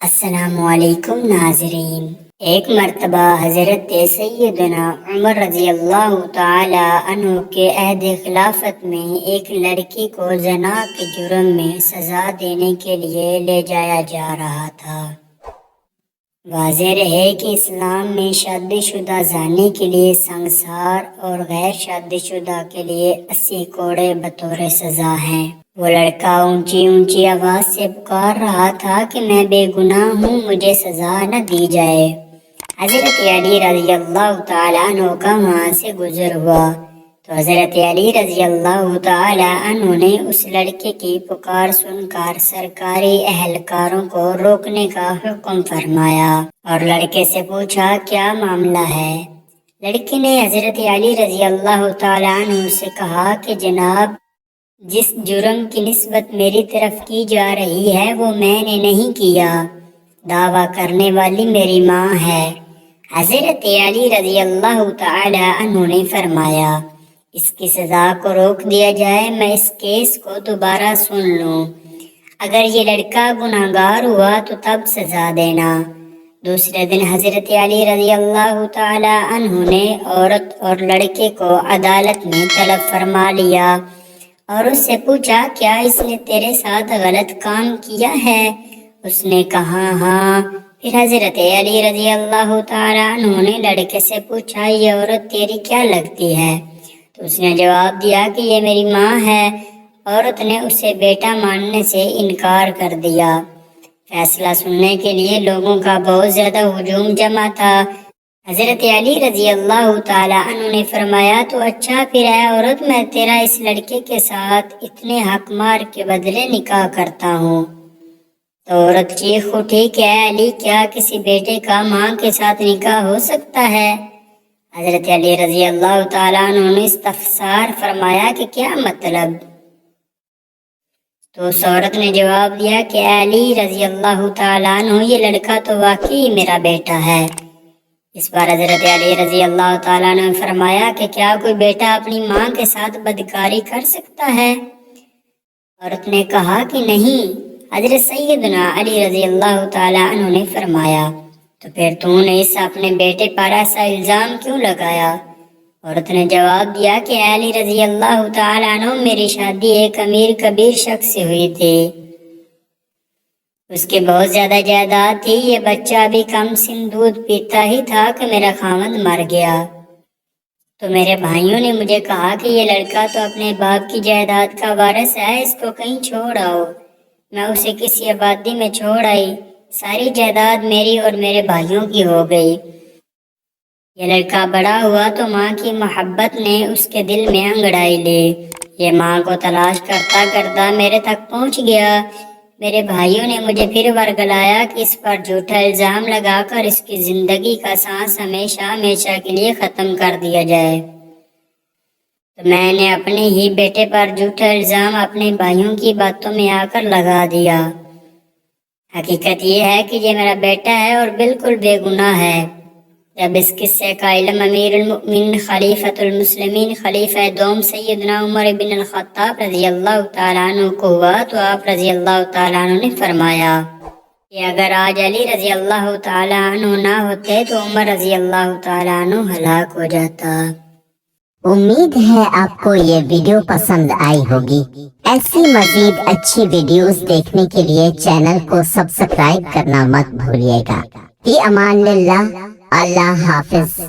السلام علیکم ناظرین، ایک مرتبہ حضرت سیدنا عمر رضی اللہ تعالی عنہ کے عہد خلافت میں ایک لڑکی کو زنا کے جرم میں سزا دینے کے لیے لے جایا جا رہا تھا۔ واضح رہے کہ اسلام میں شادی شدہ زانی کے لیے سنگسار اور غیر شادی شدہ کے لیے 80 کوڑے بطور سزا ہیں۔ وہ لڑکا اونچی اونچی آواز سے پکار رہا تھا کہ میں بے گناہ ہوں، مجھے سزا نہ دی جائے۔ حضرت علی رضی اللہ تعالیٰ عنہ کا وہاں سے گزر ہوا تو حضرت علی رضی اللہ تعالیٰ عنہ نے اس لڑکے کی پکار سن کر سرکاری اہلکاروں کو روکنے کا حکم فرمایا اور لڑکے سے پوچھا کیا معاملہ ہے۔ لڑکی نے حضرت علی رضی اللہ تعالیٰ عنہ سے کہا کہ جناب، جس جرم کی نسبت میری طرف کی جا رہی ہے وہ میں نے نہیں کیا، دعویٰ کرنے والی میری ماں ہے۔ حضرت علی رضی اللہ تعالی عنہ نے فرمایا اس کی سزا کو روک دیا جائے، میں اس کیس کو دوبارہ سن لوں، اگر یہ لڑکا گناہگار ہوا تو تب سزا دینا۔ دوسرے دن حضرت علی رضی اللہ تعالی عنہ نے عورت اور لڑکے کو عدالت میں طلب فرما لیا اور اس سے پوچھا کیا اس نے تیرے ساتھ غلط کام کیا ہے؟ اس نے کہا ہاں۔ پھر حضرت علی رضی اللہ تعالی عنہ نے لڑکے سے پوچھا یہ عورت تیری کیا لگتی ہے؟ تو اس نے جواب دیا کہ یہ میری ماں ہے۔ عورت نے اسے بیٹا ماننے سے انکار کر دیا۔ فیصلہ سننے کے لیے لوگوں کا بہت زیادہ ہجوم جمع تھا۔ حضرت علی رضی اللہ تعالیٰ عنہ نے فرمایا تو اچھا پھر اے عورت، میں تیرا اس لڑکے کے ساتھ اتنے حق مار کے بدلے نکاح کرتا ہوں۔ تو عورت چیخ اٹھی کہ اے علی، کیا کسی بیٹے کا ماں کے ساتھ نکاح ہو سکتا ہے؟ حضرت علی رضی اللہ تعالیٰ عنہ نے استفسار فرمایا کہ کیا مطلب؟ تو اس عورت نے جواب دیا کہ اے علی رضی اللہ تعالیٰ عنہ، یہ لڑکا تو واقعی میرا بیٹا ہے۔ اس بار حضرت علی رضی اللہ تعالیٰ نے فرمایا کہ کیا کوئی بیٹا اپنی ماں کے ساتھ بدکاری کر سکتا ہے؟ عورت نے کہا کہ نہیں۔ حضرت سیدنا علی رضی اللہ تعالیٰ عنہ نے فرمایا تو پھر تو نے اس اپنے بیٹے پر ایسا الزام کیوں لگایا؟ عورت نے جواب دیا کہ علی رضی اللہ تعالیٰ عنہ، میری شادی ایک امیر کبیر شخص سے ہوئی تھی، اس کے بہت زیادہ جائیداد تھی، یہ بچہ بھی کم سن دودھ پیتا ہی تھا کہ میرا خاوند مر گیا۔ تو میرے بھائیوں نے مجھے کہا کہ یہ لڑکا تو اپنے باپ کی جائیداد کا وارث ہے، اس کو کہیں چھوڑ آؤ۔ میں اسے کسی آبادی میں چھوڑ آئی، ساری جائیداد میری اور میرے بھائیوں کی ہو گئی۔ یہ لڑکا بڑا ہوا تو ماں کی محبت نے اس کے دل میں انگڑائی لی، یہ ماں کو تلاش کرتا کرتا میرے تک پہنچ گیا۔ میرے بھائیوں نے مجھے پھر ورگلایا کہ اس پر جھوٹا الزام لگا کر اس کی زندگی کا سانس ہمیشہ ہمیشہ کے لیے ختم کر دیا جائے۔ تو میں نے اپنے ہی بیٹے پر جھوٹا الزام اپنے بھائیوں کی باتوں میں آ کر لگا دیا۔ حقیقت یہ ہے کہ یہ میرا بیٹا ہے اور بالکل بے گناہ ہے۔ جب اس قصے کا علم امیر المؤمنین خلیفۃ المسلمین خلیفہ دوم سیدنا عمر بن الخطاب رضی اللہ تعالیٰ عنہ کو ہوا تو آپ رضی اللہ تعالیٰ عنہ نے فرمایا کہ اگر آج علی رضی اللہ تعالیٰ عنہ نہ ہوتے تو عمر رضی اللہ تعالیٰ عنہ ہلاک ہو جاتا۔ امید ہے آپ کو یہ ویڈیو پسند آئی ہوگی۔ ایسی مزید اچھی ویڈیوز دیکھنے کے لیے چینل کو سبسکرائب کرنا مت بھولیے گا۔ فی امان اللہ، اللہ حافظ۔